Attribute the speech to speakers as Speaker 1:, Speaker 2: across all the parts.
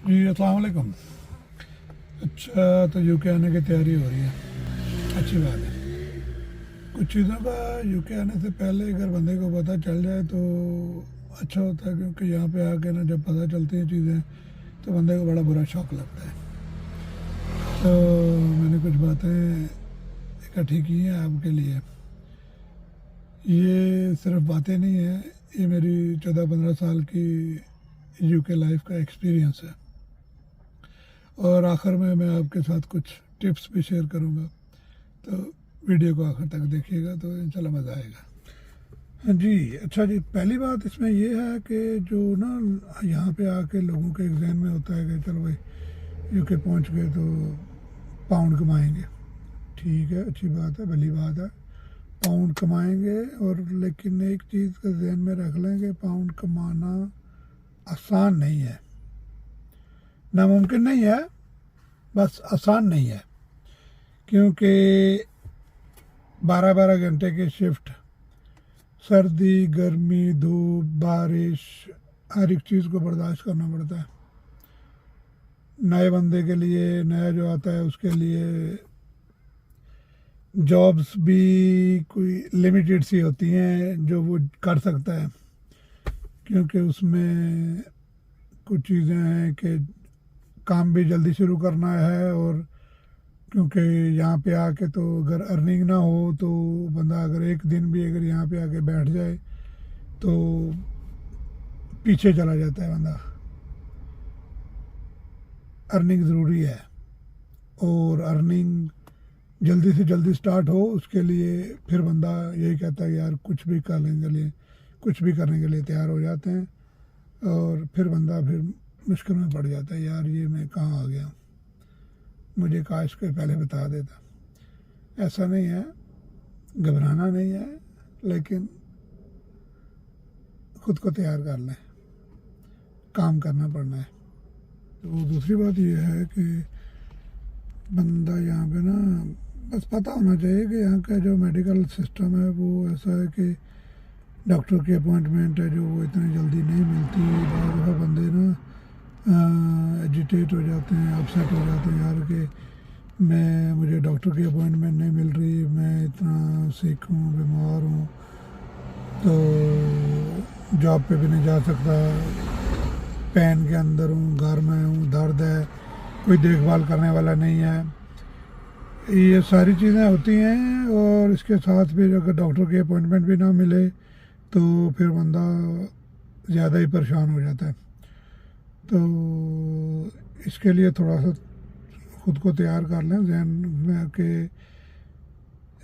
Speaker 1: जी अस्सलाम वालेकुम। अच्छा, तो यूके आने की तैयारी हो रही है, अच्छी बात है। कुछ चीज़ों का यूके आने से पहले अगर बंदे को पता चल जाए तो अच्छा होता है, क्योंकि यहाँ पे आके ना जब पता चलती हैं चीज़ें तो बंदे को बड़ा बुरा शौक लगता है। तो मैंने कुछ बातें इकट्ठी की हैं आपके लिए। ये सिर्फ बातें नहीं है, ये मेरी 14-15 साल की यूके लाइफ का एक्सपीरियंस है। और आखिर में मैं आपके साथ कुछ टिप्स भी शेयर करूँगा, तो वीडियो को आखिर तक देखिएगा तो इंशाल्लाह मज़ा आएगा। हाँ जी, अच्छा जी, पहली बात इसमें ये है कि जो ना यहाँ पे आके लोगों के एक जहन में होता है कि चलो भाई यूके पहुँच गए तो पाउंड कमाएंगे। ठीक है, अच्छी बात है, भली बात है, पाउंड कमाएंगे। और लेकिन एक चीज़ का जहन में रख लें कि पाउंड कमाना आसान नहीं है, नामुमकिन नहीं है, बस आसान नहीं है। क्योंकि 12-12 घंटे की शिफ्ट, सर्दी गर्मी धूप बारिश, हर एक चीज़ को बर्दाश्त करना पड़ता है। नए बंदे के लिए, नया जो आता है उसके लिए जॉब्स भी कोई लिमिटेड सी होती हैं जो वो कर सकता है, क्योंकि उसमें कुछ चीज़ें हैं कि काम भी जल्दी शुरू करना है। और क्योंकि यहाँ पे आके तो अगर अर्निंग ना हो तो बंदा अगर एक दिन भी अगर यहाँ पे आके बैठ जाए तो पीछे चला जाता है बंदा। अर्निंग ज़रूरी है, और अर्निंग जल्दी से जल्दी स्टार्ट हो उसके लिए फिर बंदा यही कहता है यार कुछ भी करने के लिए तैयार हो जाते हैं। और फिर बंदा फिर मुश्किल में पड़ जाता है, यार ये मैं कहाँ आ गया, मुझे काश के पहले बता देता। ऐसा नहीं है, घबराना नहीं है, लेकिन खुद को तैयार कर लें, काम करना पड़ना है। तो दूसरी बात यह है कि बंदा यहाँ पे ना बस पता होना चाहिए कि यहाँ का जो मेडिकल सिस्टम है वो ऐसा है कि डॉक्टर की अपॉइंटमेंट है जो वो इतनी जल्दी नहीं मिलती। बहुत दफ़ा बंदे ना एजिटेट हो जाते हैं, अपसेट हो जाते हैं, यार कि मुझे डॉक्टर की अपॉइंटमेंट नहीं मिल रही, मैं इतना सिक हूँ, बीमार हूँ, तो जॉब पे भी नहीं जा सकता, पेन के अंदर हूँ, घर में हूँ, दर्द है, कोई देखभाल करने वाला नहीं है। ये सारी चीज़ें होती हैं। और इसके साथ भी अगर डॉक्टर की अपॉइंटमेंट भी ना मिले तो फिर बंदा ज़्यादा ही परेशान हो जाता है। तो इसके लिए थोड़ा सा खुद को तैयार कर लें जहन में कि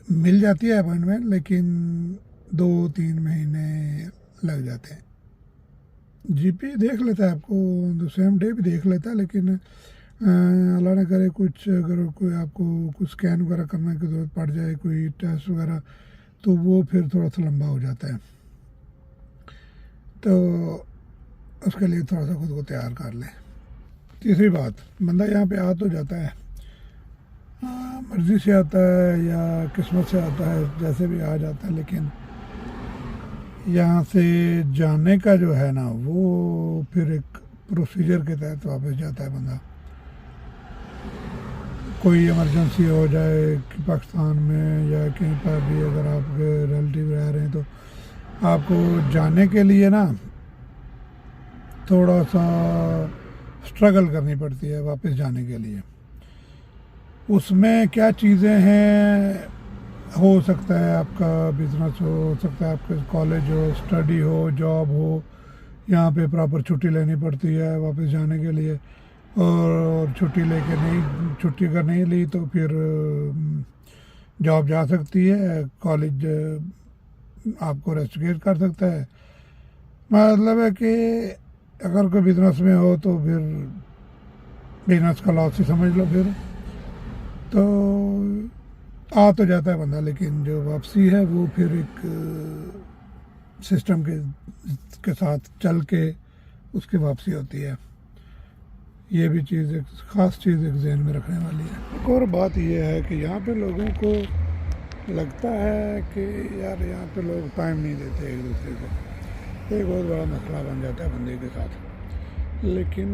Speaker 1: मिल जाती है अपॉइंटमेंट, लेकिन 2-3 महीने लग जाते हैं। जीपी देख लेता है आपको, सेम डे भी देख लेता है, लेकिन अल्लाह ना करे कुछ अगर कोई आपको कुछ स्कैन वगैरह करने की ज़रूरत पड़ जाए, कोई टेस्ट वगैरह, तो वो फिर थोड़ा सा लंबा हो जाता है। तो उसके लिए थोड़ा सा खुद को तैयार कर लें। तीसरी बात, बंदा यहाँ पे आ तो जाता है, मर्ज़ी से आता है या किस्मत से आता है, जैसे भी आ जाता है, लेकिन यहाँ से जाने का जो है ना वो फिर एक प्रोसीजर के तहत वापस जाता है बंदा। कोई इमरजेंसी हो जाए कि पाकिस्तान में या कहीं पर भी अगर आपके रिलेटिव रह रहे हैं तो आपको जाने के लिए ना थोड़ा सा स्ट्रगल करनी पड़ती है वापस जाने के लिए। उसमें क्या चीज़ें हैं, हो सकता है आपका बिजनेस हो सकता है आपके कॉलेज हो, स्टडी हो, जॉब हो, यहाँ पे प्रॉपर छुट्टी लेनी पड़ती है वापस जाने के लिए। और छुट्टी अगर नहीं ली तो फिर जॉब जा सकती है, कॉलेज आपको रेस्ट्रिकेट कर सकता है। मतलब है कि अगर कोई बिजनेस में हो तो फिर बिजनेस का लॉस ही समझ लो। फिर तो आ तो जाता है बंदा, लेकिन जो वापसी है वो फिर एक सिस्टम के साथ चल के उसकी वापसी होती है। ये भी चीज़ एक ख़ास चीज़ एक जहन में रखने वाली है। एक और बात यह है कि यहाँ पे लोगों को लगता है कि यार यहाँ पे लोग टाइम नहीं देते एक दूसरे को, एक बहुत बड़ा मसला बन जाता है बंदे के साथ। लेकिन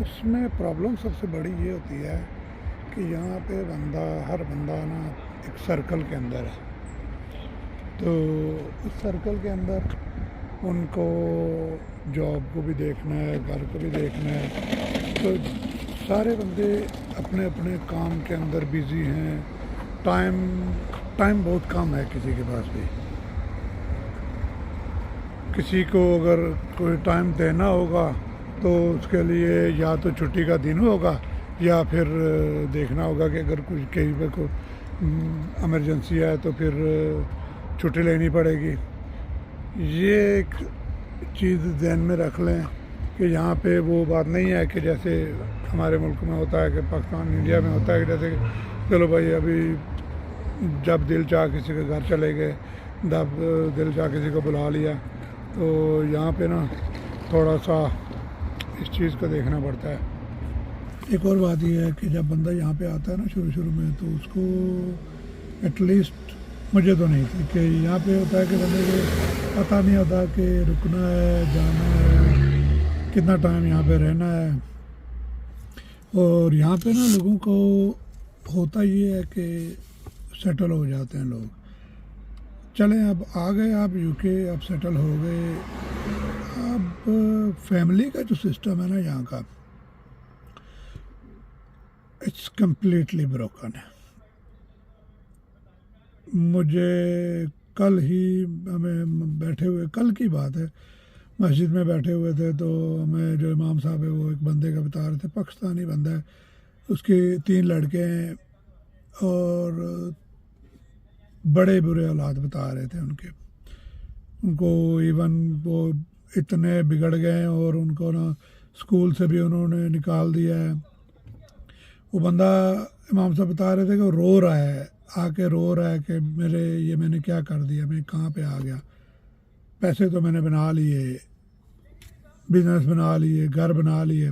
Speaker 1: उसमें प्रॉब्लम सबसे बड़ी ये होती है कि यहाँ पे हर बंदा ना एक सर्कल के अंदर है, तो उस सर्कल के अंदर उनको जॉब को भी देखना है, घर को भी देखना है, तो सारे बंदे अपने अपने काम के अंदर बिज़ी हैं। टाइम बहुत कम है किसी के पास भी। किसी को अगर कोई टाइम देना होगा तो उसके लिए या तो छुट्टी का दिन होगा या फिर देखना होगा कि अगर कुछ कहीं पे कोई इमरजेंसी है तो फिर छुट्टी लेनी पड़ेगी। ये एक चीज़ ध्यान में रख लें कि यहाँ पे वो बात नहीं है कि जैसे हमारे मुल्क में होता है कि पाकिस्तान इंडिया में होता है कि जैसे चलो भाई अभी जब दिल चाह किसी के घर चले गए, जब दिल चाह किसी को बुला लिया, तो यहाँ पे ना थोड़ा सा इस चीज़ को देखना पड़ता है। एक और बात यह है कि जब बंदा यहाँ पे आता है ना शुरू में, तो उसको एटलीस्ट मुझे तो नहीं थी कि यहाँ पे होता है कि बंदे को पता नहीं होता कि रुकना है, जाना है, कितना टाइम यहाँ पे रहना है। और यहाँ पे ना लोगों को होता ये है कि सेटल हो जाते हैं लोग। चलें अब आ गए आप यूके, अब सेटल हो गए, अब फैमिली का जो सिस्टम है ना यहाँ का, इट्स कम्प्लीटली ब्रोकन है। मुझे कल ही हमें बैठे हुए, कल की बात है, मस्जिद में बैठे हुए थे, तो हमें जो इमाम साहब है वो एक बंदे का बता रहे थे, पाकिस्तानी बंदा है, उसके 3 लड़के हैं और बड़े बुरे हालात बता रहे थे उनको इवन वो इतने बिगड़ गए हैं और उनको ना स्कूल से भी उन्होंने निकाल दिया है। वो बंदा इमाम साहब बता रहे थे कि वो रो रहा है, आके रो रहा है कि मैंने क्या कर दिया, मैं कहाँ पे आ गया। पैसे तो मैंने बना लिए, बिजनेस बना लिए, घर बना लिए,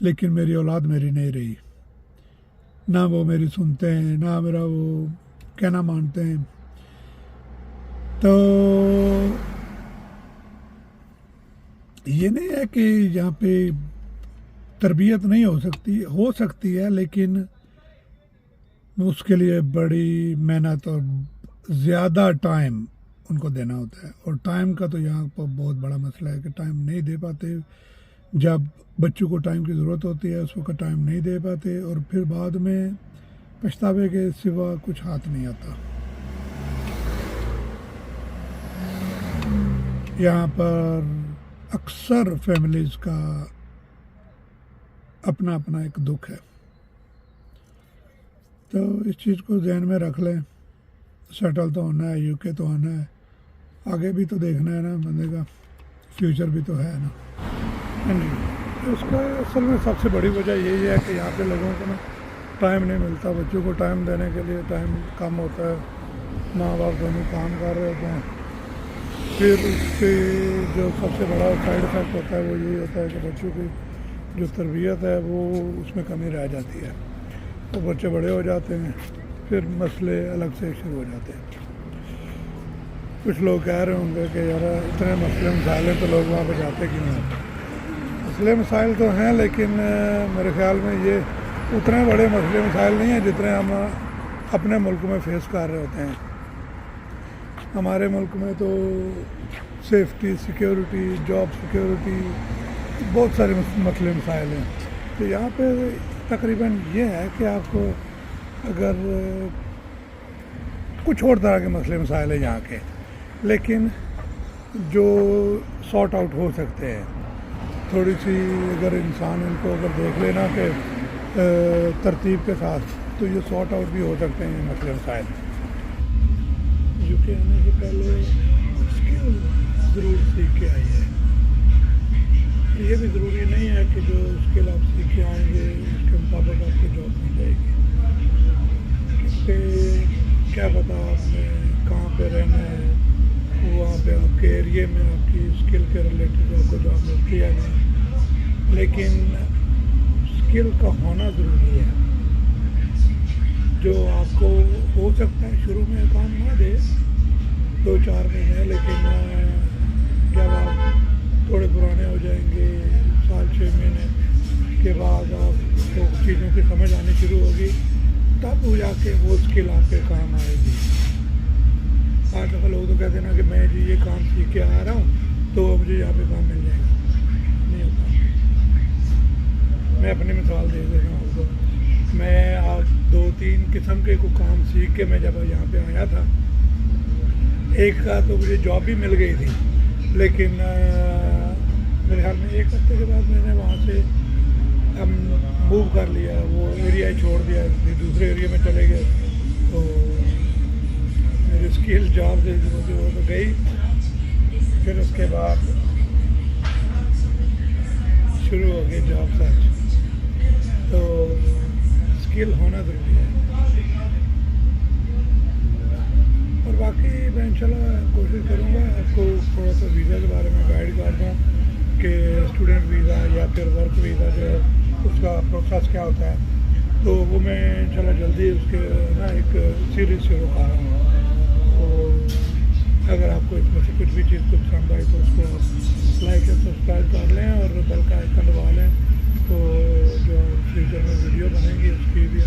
Speaker 1: लेकिन मेरी औलाद मेरी नहीं रही। ना वो मेरी सुनते हैं, ना मेरा वो कहना मानते हैं। तो ये नहीं है कि यहाँ पे तरबियत नहीं हो सकती है, लेकिन उसके लिए बड़ी मेहनत और ज़्यादा टाइम उनको देना होता है। और टाइम का तो यहाँ पर बहुत बड़ा मसला है कि टाइम नहीं दे पाते। जब बच्चों को टाइम की ज़रूरत होती है उस वक्त टाइम नहीं दे पाते, और फिर बाद में पछतावे के सिवा कुछ हाथ नहीं आता। यहाँ पर अक्सर फैमिलीज़ का अपना अपना एक दुख है, तो इस चीज़ को ध्यान में रख लें। सेटल तो होना है, यूके तो होना है, आगे भी तो देखना है ना, बंदे का फ्यूचर भी तो है ना। तो उसका असल में सबसे बड़ी वजह यही है कि यहाँ पे लोगों को ना टाइम नहीं मिलता, बच्चों को टाइम देने के लिए टाइम कम होता है, माँ बाप दोनों काम कर रहे होते हैं। फिर उससे जो सबसे बड़ा साइड इफ़ेक्ट होता है वो यही होता है कि बच्चों की जो तरबियत है वो उसमें कमी रह जाती है, तो बच्चे बड़े हो जाते हैं, फिर मसले अलग से शुरू हो जाते हैं। कुछ लोग कह रहे होंगे कि यार इतने मसले मसाइल हैं तो लोग वहाँ पे जाते क्यों हैं। मसले मसाइल तो हैं, लेकिन मेरे ख्याल में ये उतने बड़े मसले मसाइल नहीं हैं जितने हम अपने मुल्क में फेस कर रहे होते हैं। हमारे मुल्क में तो सेफ्टी, सिक्योरिटी, जॉब सिक्योरिटी, बहुत सारे मसले मसाइल हैं। तो यहाँ पे तकरीबन ये है कि आपको अगर कुछ और तरह के मसले मसाइल हैं यहाँ के, लेकिन जो सॉर्ट आउट हो सकते हैं, थोड़ी सी अगर इंसान इनको अगर देख लेना कि तरतीब के साथ, तो ये सॉर्ट आउट भी हो सकते हैं मसले मसाइल। यूके आने से पहले स्किल ज़रूर सीख के आई है। ये भी ज़रूरी नहीं है कि जो स्किल आप सीख के आएंगे उसके मुताबिक आपको जॉब मिल जाएगी, क्योंकि क्या पता आपने कहाँ पे रहना है, वहाँ पे आपके एरिए में आपकी स्किल के रिलेटेड आपको जॉब मिलती है नहीं, लेकिन स्किल का होना ज़रूरी है। जो आपको हो सकता है शुरू में काम ना दे 2-4 महीने, लेकिन जब आप थोड़े पुराने हो जाएंगे, 6 महीने के आपको चीज़ों की समझ आनी शुरू होगी, तब वो जाके वो स्किल आपके काम आएगी। आज दफ़ा लोग तो कहते हैं ना कि मैं जी ये काम सीख के आ रहा हूँ तो मुझे यहाँ पे काम मिल जाएगा, नहीं होता। मैं अपनी मिसाल दे रहा हूँ आपको। मैं आज 2-3 किस्म के को काम सीख के मैं जब यहाँ पे आया था, एक का तो मुझे जॉब भी मिल गई थी, लेकिन मेरे ख्याल में 1 हफ्ते के बाद मैंने वहाँ से हम मूव कर लिया, वो एरिया ही छोड़ दिया, दूसरे एरिया में चले गए। तो मेरी स्किल जॉब जो वो तो गई। फिर उसके बाद शुरू हो गई जॉब सर्च। तो स्किल होना ज़रूरी है। और बाकी मैं इंशाल्लाह कोशिश करूँगा आपको थोड़ा सा वीज़ा के बारे में गाइड कर दूँ कि स्टूडेंट वीज़ा या फिर वर्क वीज़ा जो है उसका प्रोसेस क्या होता है। तो वो मैं इंशाल्लाह जल्दी उसके ना एक सीरीज़ शुरू कर रहा हूँ। तो अगर आपको इसमें से कुछ भी चीज़ को पसंद आई तो उसको लाइक और सब्सक्राइब कर लें और बेल का आइकन दबा लें, तो जो फ्यूचर में वीडियो बनेगी उसकी भी